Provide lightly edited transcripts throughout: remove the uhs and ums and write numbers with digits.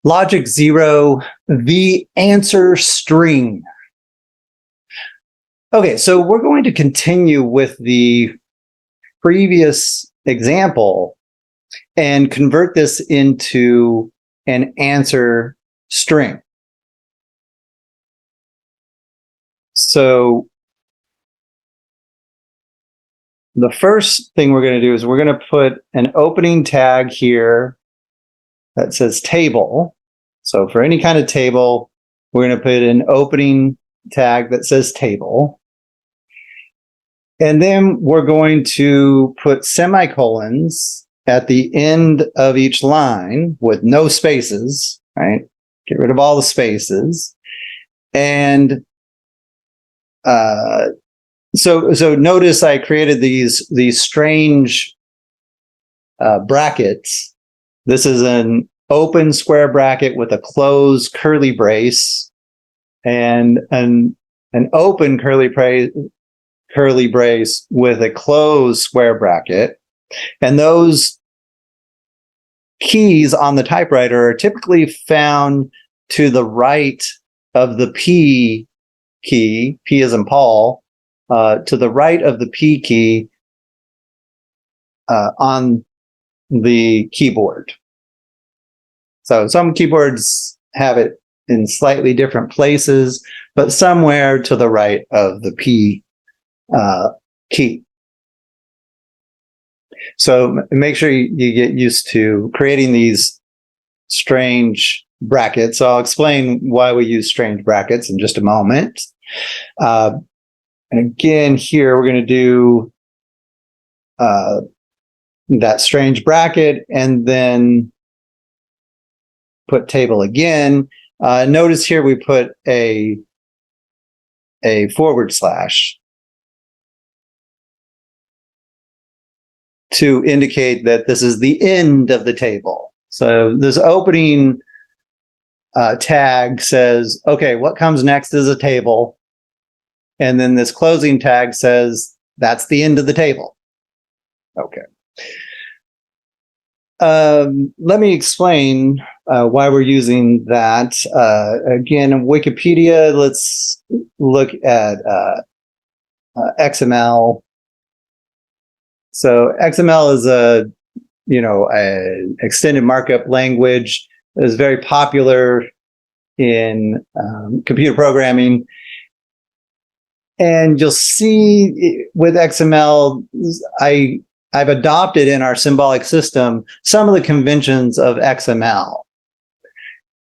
Logic 0, the answer string. Okay, so we're going to continue with the previous example and convert this into an answer string. So the first thing we're going to do is we're going to put an opening tag here that says table. So for any kind of table, we're going to put an opening tag that says table. And then we're going to put semicolons at the end of each line with no spaces, right? Get rid of all the spaces. And so notice I created these strange brackets. This is an open square bracket with a closed curly brace, and an open curly brace with a closed square bracket. And those keys on the typewriter are typically found to the right of the P key, P as in Paul, to the right of the P key on the keyboard. So some keyboards have it in slightly different places, but somewhere to the right of the P key. So make sure you get used to creating these strange brackets. So I'll explain why we use strange brackets in just a moment. And again, here we're going to do that strange bracket and then put table again. Notice here we put a forward slash to indicate that this is the end of the table. So this opening tag says, okay, what comes next is a table. And then this closing tag says, that's the end of the table. Okay. Let me explain why we're using that. Again, in Wikipedia, let's look at XML. So XML is a extended markup language that is very popular in computer programming. And you'll see with XML, I've adopted in our symbolic system some of the conventions of XML.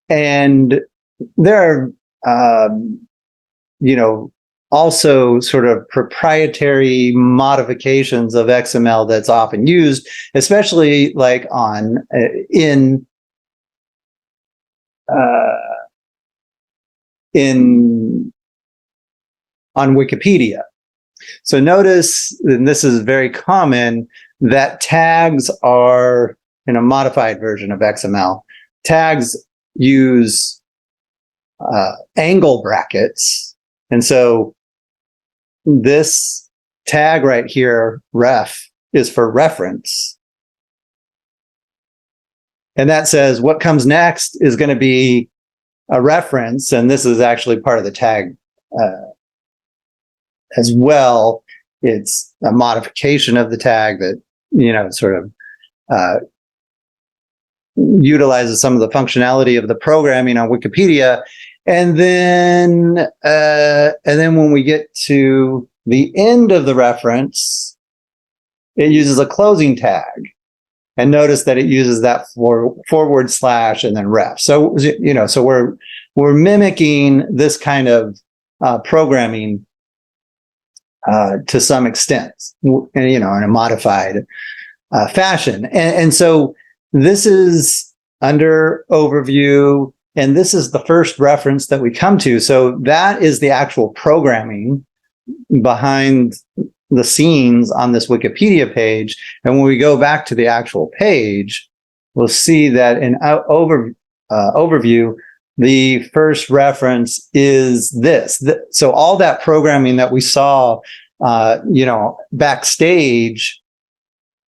And there are, also sort of proprietary modifications of XML that's often used, especially like on Wikipedia. So notice, and this is very common, that tags are in a modified version of XML. Tags use angle brackets. And so this tag right here, ref, is for reference. And that says what comes next is going to be a reference. And this is actually part of the tag as well. It's a modification of the tag that, sort of utilizes some of the functionality of the programming on Wikipedia. And then when we get to the end of the reference, it uses a closing tag. And notice that it uses that forward slash and then ref. So, so we're mimicking this kind of programming to some extent, in a modified fashion. And so this is under overview, and this is the first reference that we come to. So that is the actual programming behind the scenes on this Wikipedia page. And when we go back to the actual page, we'll see that in overview, the first reference is this. So all that programming that we saw, backstage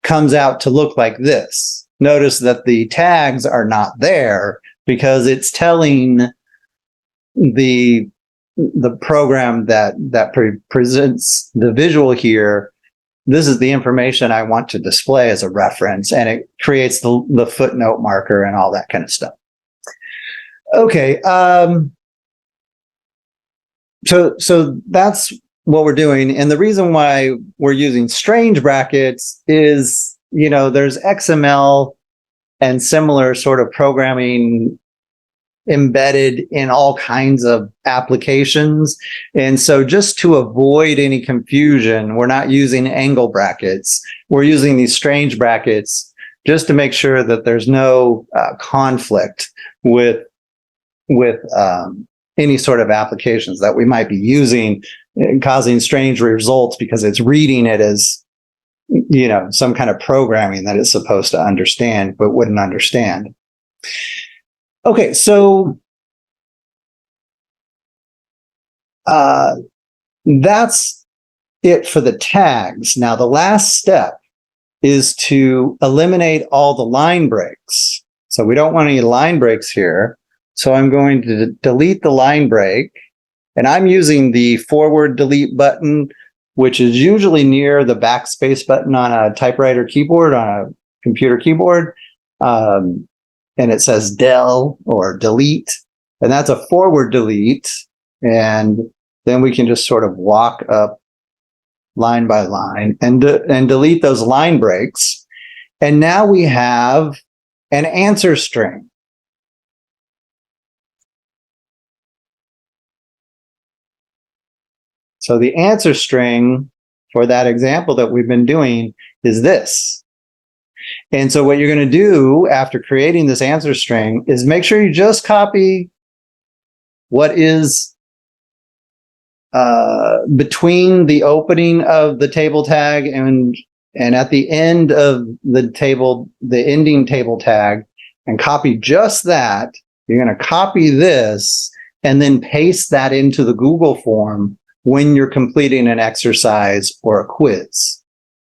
comes out to look like this. Notice that the tags are not there, because it's telling the program that presents the visual here, this is the information I want to display as a reference, and it creates the footnote marker and all that kind of stuff. Okay, so that's what we're doing, and the reason why we're using strange brackets is, there's XML and similar sort of programming embedded in all kinds of applications. And so just to avoid any confusion, we're not using angle brackets. We're using these strange brackets just to make sure that there's no conflict with any sort of applications that we might be using, causing strange results because it's reading it as, some kind of programming that it's supposed to understand but wouldn't understand. Okay, so that's it for the tags. Now, the last step is to eliminate all the line breaks. So we don't want any line breaks here. So I'm going to delete the line break, and I'm using the forward delete button, which is usually near the backspace button on a typewriter keyboard, on a computer keyboard. And it says del or delete, and that's a forward delete. And then we can just sort of walk up line by line and delete those line breaks. And now we have an answer string. So the answer string for that example that we've been doing is this. And so what you're going to do after creating this answer string is make sure you just copy what is between the opening of the table tag and at the end of the table, the ending table tag, and copy just that. You're going to copy this and then paste that into the Google form when you're completing an exercise or a quiz.